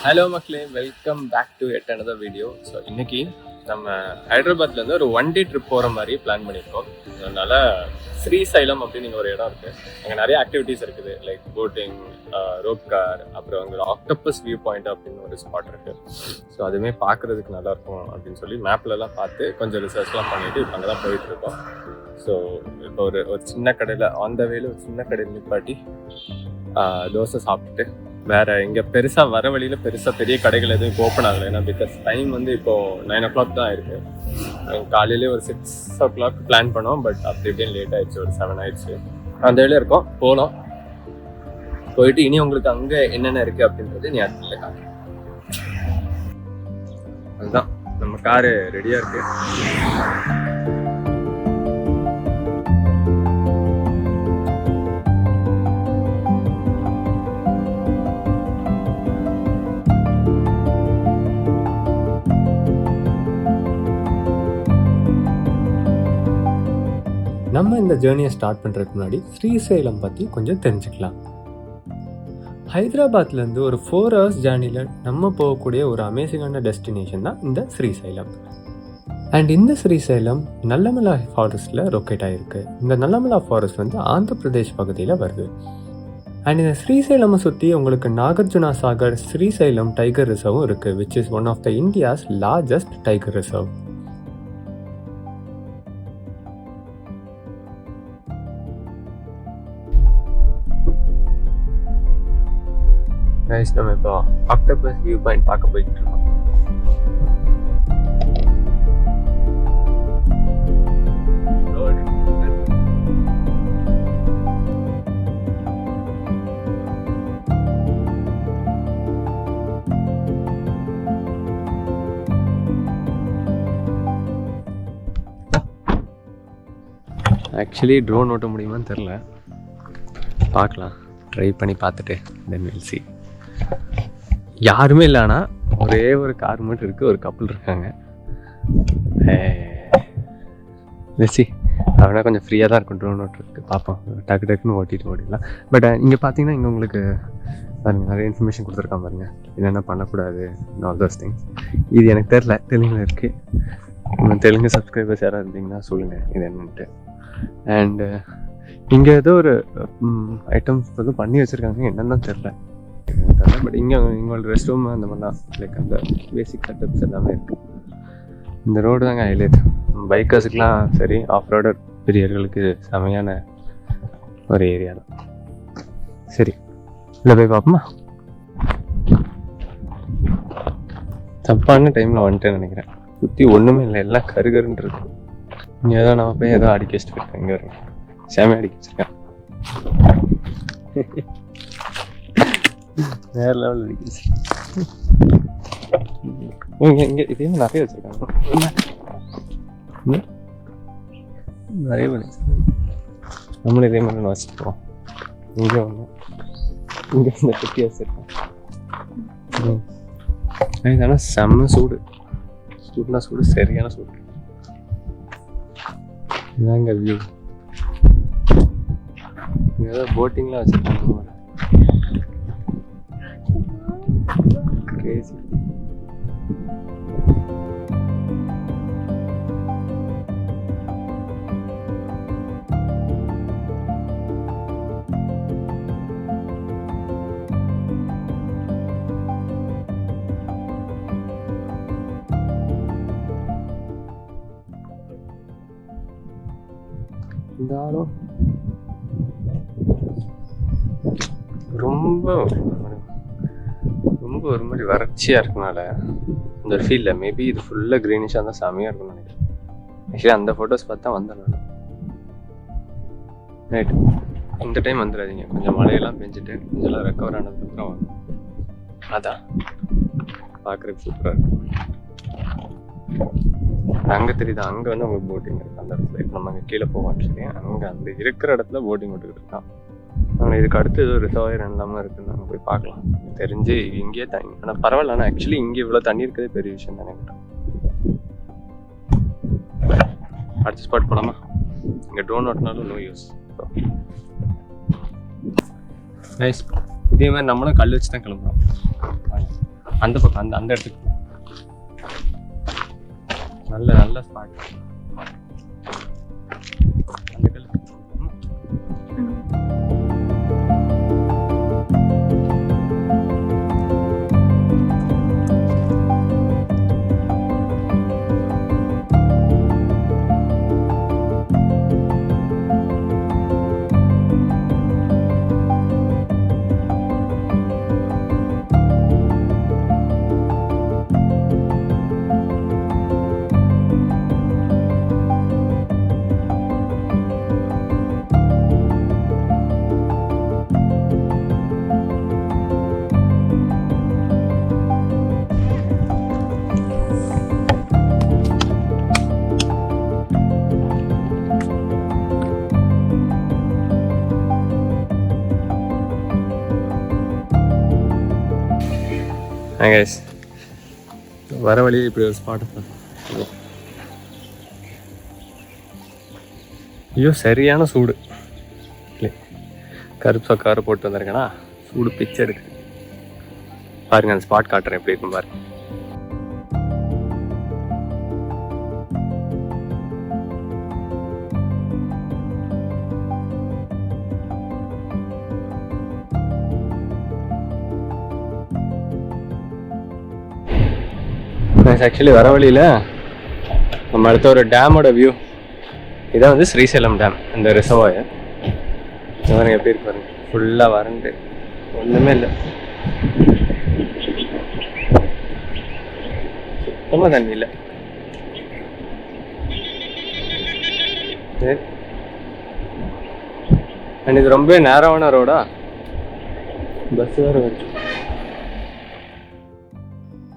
Hello மக்களே, welcome back to yet another video. So இன்னைக்கு நம்ம ஹைதராபாத்லேருந்து ஒரு 1 day ட்ரிப் போகிற மாதிரி பிளான் பண்ணியிருக்கோம். அதனால் ஸ்ரீசைலம் அப்படின்னு இங்கே ஒரு இடம் இருக்குது. அங்கே நிறைய ஆக்டிவிட்டீஸ் இருக்குது, லைக் போட்டிங், ரோப் கார், அப்புறம் அங்கே ஒரு ஆக்டோபஸ் வியூ பாயிண்ட் அப்படின்னு ஒரு ஸ்பாட் இருக்குது. ஸோ அதுவுமே பார்க்குறதுக்கு நல்லாயிருக்கும் அப்படின்னு சொல்லி மேப்லலாம் பார்த்து கொஞ்சம் ரிசர்ச்லாம் பண்ணிவிட்டு இப்போ அங்கே தான் போயிட்டுருக்கோம். ஸோ இப்போ ஒரு சின்ன கடையில் ஆன் த வேல ஒரு சின்ன கடையில் நிப்பாட்டி தோசை சாப்பிட்டுட்டு வேறு இங்கே பெருசாக வர வழியில் பெரிய கடைகள் எதுவும் இப்போ ஓப்பன் ஆகலை. ஏன்னா பிகாஸ் டைம் வந்து இப்போது 9 o'clock தான் இருக்குது. காலையிலே ஒரு 6 o'clock பிளான் பண்ணோம், பட் அப்படி இப்படின்னு லேட் ஆகிடுச்சு, ஒரு 7 ஆகிடுச்சு. அந்த வேலையில் இருக்கோம், போகலாம். போயிட்டு இனி உங்களுக்கு அங்கே என்னென்ன இருக்குது அப்படின்றது நீ அடுத்த காட்டுறேன். அதுதான் நம்ம காரு ரெடியாக இருக்குது. நம்ம இந்த ஜேர்னியை ஸ்டார்ட் பண்ணுறதுக்கு முன்னாடி ஸ்ரீசைலம் பற்றி கொஞ்சம் தெரிஞ்சுக்கலாம். ஹைதராபாத்லேருந்து ஒரு 4 hours ஜேர்னியில் நம்ம போகக்கூடிய ஒரு அமேசிங்கான டெஸ்டினேஷன் தான் இந்த ஸ்ரீசைலம். அண்ட் இந்த ஸ்ரீசைலம் நல்லமலா ஃபாரஸ்ட்டில் லொக்கேட் ஆகிருக்கு. இந்த நல்லமலா ஃபாரஸ்ட் வந்து ஆந்திர பிரதேஷ் பகுதியில் வருது. அண்ட் இந்த ஸ்ரீசைலமை சுற்றி உங்களுக்கு நாகார்ஜுனா சாகர் ஸ்ரீசைலம் டைகர் ரிசர்வும் இருக்குது, which is one of the India's largest tiger reserve. நம்ம இப்போ ஆக்டோபஸ் வியூ பாயிண்ட் பார்க்க போயிட்டு இருக்கோம். ஆக்சுவலி ட்ரோன் ஓட்ட முடியுமான்னு தெரில, பார்க்கலாம், ட்ரை பண்ணி பார்த்துட்டு தென் வில் see. யாருமே இல்லைனா ஒரே ஒரு கார் மட்டும் இருக்குது, ஒரு கப்பல் இருக்காங்க. Let's see. அவனா கொஞ்சம் ஃப்ரீயாக தான் இருக்கும் ட்ரோன் ஓட்டுறதுக்கு, பார்ப்போம், டக்கு டக்குன்னு ஓட்டிடலாம். பட் இங்கே பார்த்தீங்கன்னா இங்கே உங்களுக்கு பாருங்கள் நிறைய இன்ஃபர்மேஷன் கொடுத்துருக்கான் பாருங்கள், என்னென்ன பண்ணக்கூடாது, ஆல் தோஸ் திங்ஸ். இது எனக்கு தெரில, தெலுங்கில் இருக்குது. தெலுங்கு சப்ஸ்கிரைபர்ஸ் யாராவது இருந்தீங்கன்னா சொல்லுங்கள் இது என்னன்ட்டு. அண்டு இங்கே ஏதோ ஒரு ஐட்டம்ஸ் வந்து பண்ணி வச்சுருக்காங்க, என்னென்னு தெரில. பட் இங்களோட ரெஸ்ட் ரூம் அந்த மாதிரிலாம், லைக் அந்த பேசிக் செட்டப்ஸ் எல்லாமே இருக்குது. இந்த ரோடு தாங்க ஹைலைட். பைக்கர்ஸுக்கெலாம் சரி, ஆஃப் ரோடர் பிரியர்களுக்கு செமையான ஒரு ஏரியா தான். சரி, இல்லை போய் பார்ப்போமா? தப்பான டைமில் வந்துட்டேன்னு நினைக்கிறேன். சுற்றி ஒன்றுமே இல்லை, எல்லாம் கருகருன்னு இருக்கு. இங்கே ஏதோ நம்ம போய் ஏதோ அடிக்க வச்சுட்டு இருக்கேன். இங்கே வருங்க, செமையாக அடிக்க வச்சுருக்கேன். வேற லெவல் அடிக்கிச்சு. இங்கே இதே நிறைய வச்சுருக்காங்க, நிறைய வச்சுருக்காங்க. நம்மளும் இதே மாதிரி ஒன்று வச்சுருக்கோம். இங்கே ஒன்று, இங்கே இந்த குட்டி வச்சுருக்கோம். ஆனால் செம்ம சூடு, சூடுனா சூடு, சரியான சூடு. இதாங்க வியூ. இங்கே ஏதோ போட்டிங்லாம் வச்சுருக்காங்க. Crazy. இருந்தாலும் ரொம்ப ஒரு மாதிரி வறட்சியாக இருக்கனால இந்த ஒரு ஃபீல்டில் மேபி இது ஃபுல்லாக க்ரீனிஷாக இருந்தால் செமையாக இருக்கும்னு நினைக்கிறேன். ஆக்சுவலி அந்த ஃபோட்டோஸ் பார்த்தா வந்தேன் நான். ரைட், இந்த டைம் வந்துடாதீங்க, கொஞ்சம் மழையெல்லாம் பெஞ்சிட்டு கொஞ்சம் ரெக்கவர் ஆனதுக்கப்புறம் வாங்க. அதான் பார்க்குறதுக்கு சூப்பராக இருக்கும். அங்கே தெரியுது, அங்கே வந்து உங்களுக்கு போட்டிங் இருக்குது அந்த இடத்துல. இப்போ நம்ம அங்கே கீழே போவோம் சொல்லி அங்கே அந்த இருக்கிற இடத்துல போட்டிங் விட்டுக்கிட்டு இருக்கான். ஆனால் இதுக்கு அடுத்து ஏதோ ரிசர்வாயர் எல்லாமே இருக்குன்னு நாங்கள் போய் பார்க்கலாம். தெரிஞ்சு இங்கேயே தண்ணி, ஆனால் பரவாயில்ல. ஆனால் ஆக்சுவலி இங்கே இவ்வளோ தண்ணி இருக்கிறதே பெரிய விஷயம் தானே. அடுத்த ஸ்பாட் போகலாமா? இங்கே ட்ரோன் ஓட்டினாலும் நோ யூஸ். நைஸ். இதே மாதிரி நம்மளும் கல் வச்சு தான் கிளம்புறோம். அந்த பக்கம் அந்த இடத்துக்கு நல்ல நல்ல ஸ்பாட். அந்த கல் வர வழியில் இப்படி ஒரு ஸ்பாட். ஐயோ சரியான சூடு. கருப்பு காரை போட்டு வந்திருக்கேனா சூடு பிச்சை எடுக்கு. பாருங்க அந்த ஸ்பாட் காட்டுறேன் எப்படி இருக்கும் பாருங்க. ஆக்சுவலி வர வழியில் நம்ம அடுத்த ஒரு டேமோட வியூ இதான் வந்து ஸ்ரீசைலம் டேம். இந்த ரிசர்வாயர் பாருங்க எப்படி இருக்கு பாருங்க. ஃபுல்லாக வறண்டு ஒன்றுமே இல்லை, சுத்தமாக தண்ணி இல்லை. அண்ட் இது ரொம்ப நேரமான ரோடா, பஸ் வேறு வச்சு.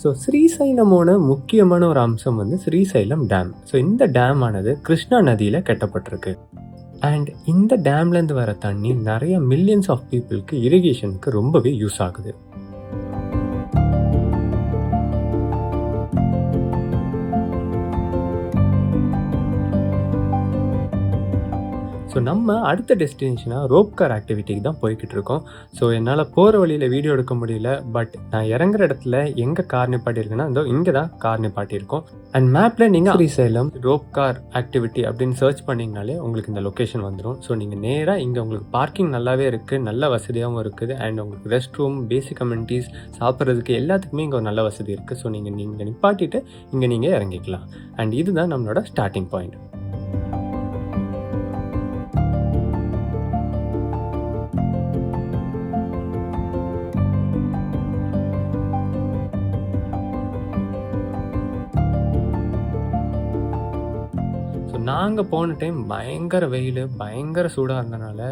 ஸோ ஸ்ரீசைலமோட முக்கியமான ஒரு அம்சம் வந்து ஸ்ரீசைலம் டேம். ஸோ இந்த டேம் ஆனது கிருஷ்ணா நதியில் கட்டப்பட்டிருக்கு. அண்ட் இந்த டேம்லேருந்து வர தண்ணி நிறைய மில்லியன்ஸ் ஆஃப் பீப்புளுக்கு இரிகேஷனுக்கு ரொம்பவே யூஸ் ஆகுது. ஸோ நம்ம அடுத்த டெஸ்டினேஷனாக ரோப் கார் ஆக்டிவிட்டிக்கு தான் போய்கிட்டு இருக்கோம். ஸோ என்னால் போகிற வழியில் வீடியோ எடுக்க முடியல, பட் நான் இறங்குற இடத்துல எங்கே கார் நிப்பாட்டியிருக்கேன்னா இதோ இங்கே தான் கார் நிப்பாட்டியிருக்கோம். அண்ட் மேப்பில் நீங்கள் ஸ்ரீசைலம் ரோப் கார் ஆக்டிவிட்டி அப்படின்னு சர்ச் பண்ணிங்கனாலே உங்களுக்கு இந்த லொக்கேஷன் வந்துடும். ஸோ நீங்கள் நேராக இங்கே உங்களுக்கு பார்க்கிங் நல்லாவே இருக்குது, நல்ல வசதியாகவும் இருக்குது. அண்ட் உங்களுக்கு ரெஸ்ட் ரூம், பேசிக் கம்யூனிட்டிஸ், சாப்பிட்றதுக்கு எல்லாத்துக்குமே இங்கே ஒரு நல்ல வசதி இருக்குது. ஸோ நீங்கள் நிப்பாட்டிட்டு இங்கே நீங்கள் இறங்கிக்கலாம். அண்ட் இதுதான் நம்மளோட ஸ்டார்டிங் பாயிண்ட். நாங்கள் போன டைம் பயங்கர வெயில், பயங்கர சூடாக இருந்தனால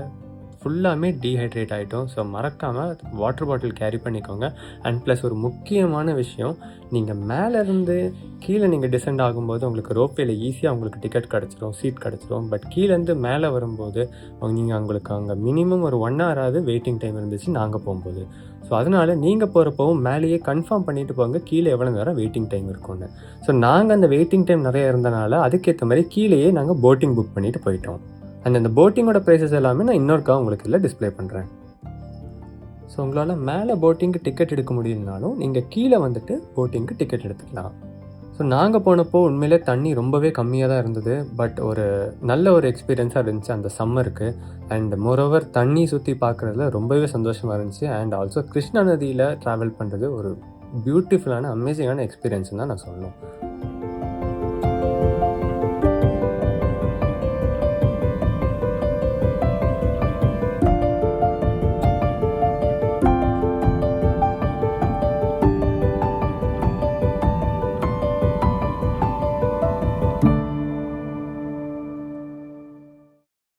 ஃபுல்லாமே டீஹைட்ரேட் ஆகிட்டோம். ஸோ மறக்காமல் வாட்டர் பாட்டில் கேரி பண்ணிக்கோங்க. அண்ட் ப்ளஸ் ஒரு முக்கியமான விஷயம், நீங்கள் மேலேருந்து கீழே நீங்கள் டிசெண்ட் ஆகும்போது உங்களுக்கு ரோப்வேல ஈஸியாக உங்களுக்கு டிக்கெட் கிடச்சிரும், சீட் கிடச்சிரும். பட் கீழேருந்து மேலே வரும்போது நீங்கள் உங்களுக்கு அங்கே மினிமம் ஒரு 1 hour வெயிட்டிங் டைம் இருந்துச்சு நாங்கள் போகும்போது. ஸோ அதனால் நீங்கள் போகிறப்பவும் மேலேயே கன்ஃபார்ம் பண்ணிவிட்டு போங்க கீழே எவ்வளோ நேரம் வெயிட்டிங் டைம் இருக்கும்னு. ஸோ நாங்கள் அந்த வெயிட்டிங் டைம் நிறைய இருந்தனால அதுக்கேற்ற மாதிரி கீழேயே நாங்கள் போட்டிங் புக் பண்ணிவிட்டு போயிட்டோம். அண்ட் அந்த போட்டிங்கோட ப்ரைஸஸ் எல்லாமே நான் இன்னொருக்கா உங்களுக்கு இல்லை டிஸ்பிளே பண்ணுறேன். ஸோ உங்களால் மேலே போட்டிங்க்கு டிக்கெட் எடுக்க முடியலனாலும் நீங்கள் கீழே வந்துட்டு போட்டிங்க்கு டிக்கெட் எடுத்துக்கலாம். ஸோ நாங்கள் போனப்போ உண்மையிலே தண்ணி ரொம்பவே கம்மியாக தான் இருந்தது. பட் ஒரு நல்ல ஒரு எக்ஸ்பீரியன்ஸாக இருந்துச்சு அந்த சம்மருக்கு. அண்ட் மோரோவர் தண்ணி சுற்றி பார்க்குறதுல ரொம்பவே சந்தோஷமாக இருந்துச்சு. அண்ட் ஆல்சோ கிருஷ்ணா நதியில் ட்ராவல் பண்ணுறது ஒரு பியூட்டிஃபுல்லான அமேசிங்கான எக்ஸ்பீரியன்ஸ்னு தான் நான் சொல்லணும்.